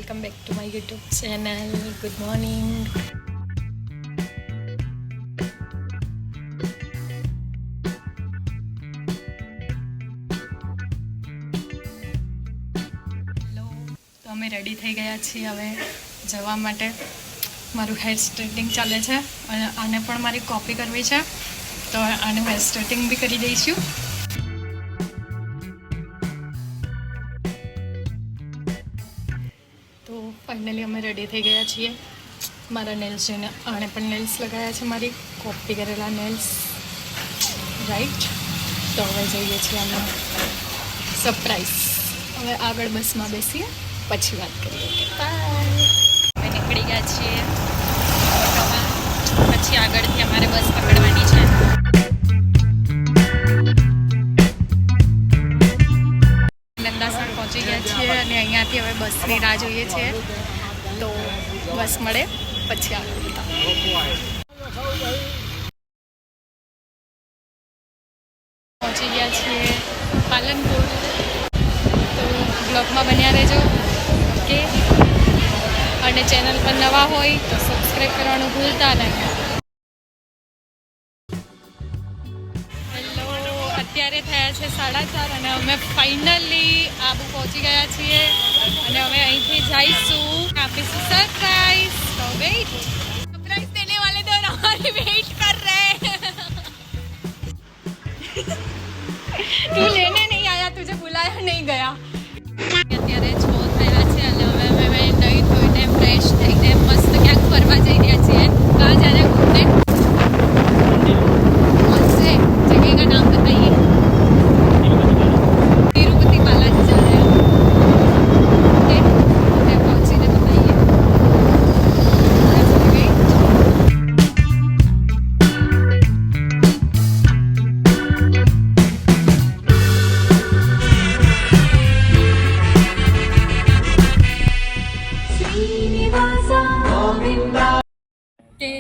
Welcome back to my YouTube channel. Good morning. Hello, તો અમે ready થઈ ગયા છીએ હવે જવા માટે. મારું હેર સ્ટ્રેટિંગ ચાલે છે અને આને પણ મારી કોપી કરવી છે, તો આનું હેર સ્ટ્રેટિંગ બી કરી દઈશું. તો ફાઇનલી અમે રેડી થઈ ગયા છીએ. મારા નેલ્સ જોઈને આણે પણ નેલ્સ લગાવ્યા છે, મારી કોપી કરેલા નેલ્સ, રાઈટ. તો હવે જઈએ છીએ અમે સરપ્રાઈઝ. હવે આગળ બસમાં બેસીએ પછી વાત કરીએ. બાય. અમે નીકળી ગયા છીએ ઓટોમાં, પછી આગળથી અમારે બસ પકડવાની છે. નંદાસર પહોંચી ગયા છીએ અને અહીંયાથી હવે બસની રાહ જોઈએ છીએ. તો બસ મળે પછી આગળ પહોંચી ગયા છીએ પાલનપુર. તો બ્લોગમાં બન્યા રહેજો, ઓકે. અને ચેનલ પર નવા હોય તો સબસ્ક્રાઈબ કરવાનું ભૂલતા નહીં. અત્યારે થયા છે 4:30 અને અમે ફાઇનલી આબુ પહોંચી ગયા છીએ અને હવે અહીંથી જઈશું આપીશું સરપ્રાઈઝ. તો વેઇટ, સરપ્રાઈઝ દેને વાલે તો हमारी वेट कर रहे हैं. तू लेने नहीं आया, तुझे बुलाया नहीं गया. અત્યારે 6 થયા છે અને હવે અમે નહીં ધોઈને ફ્રેશ થઈને મસ્ત ક્યાંક ફરવા જઈ રહ્યા છીએ. कहाँ जा रहे हैं घूमने? कौन से जगह का नाम बताइए? तिरुपति बालाजी जा रहे हैं. पहुंचीने बताइए.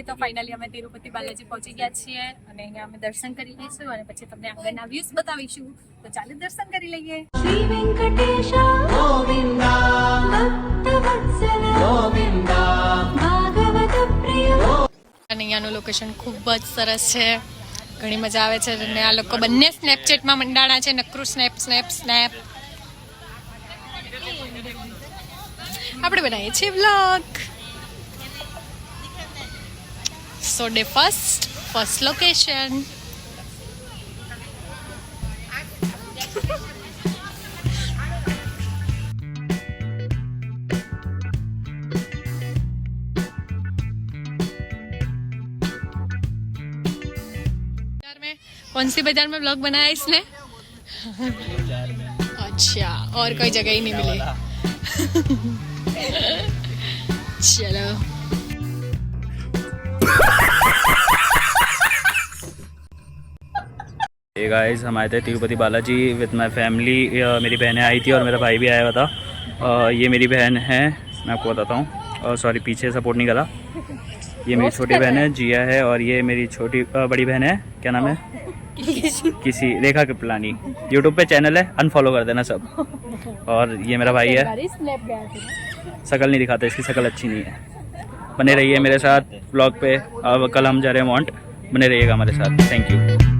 તો ફાઇનલી અમે તિરુપતિ બાલાજી પહોંચી ગયા છીએ અને અહીંયા અમે દર્શન કરી લઈશું અને પછી તમને આગળના વ્યૂઝ બતાવીશું. તો ચાલો દર્શન કરી લઈએ. શ્રી વેંકટેશ ગોવિંદા, ભક્તવત્સલ ગોવિંદા, ભાગવત પ્રિય. અને અહીંયાનું લોકેશન ખૂબ જ સરસ છે, ઘણી મજા આવે છે. અને આ લોકો બંને સ્નેપચેટમાં મંડાણા છે, નકરું સ્નેપ સ્નેપ સ્નેપ. આપણે બનાવીએ છીએ vlog. So the first location. कौन सी बाजार में व्लॉग बनाया इसने? अच्छा, और कोई जगह ही नहीं मिली. चलो. हे गाइस, हम आए थे Tirupati Balaji with my family. मेरी बहनें आई थी और मेरा भाई भी आया हुआ था. ये मेरी बहन है, मैं आपको बताता हूँ. सॉरी, पीछे सपोर्ट नहीं करा. ये मेरी छोटी बहन है जिया है, और ये मेरी छोटी बड़ी बहन है, क्या नाम है? किसी रेखा कृपलानी. यूट्यूब पे चैनल है, अनफॉलो कर देना सब. और ये मेरा भाई है. शकल नहीं दिखाते, इसकी शकल अच्छी नहीं है. बने रहिए मेरे साथ ब्लॉग पे. अब कल हम जा रहे हैं माउंट. बने रहिएगा हमारे साथ. Thank you.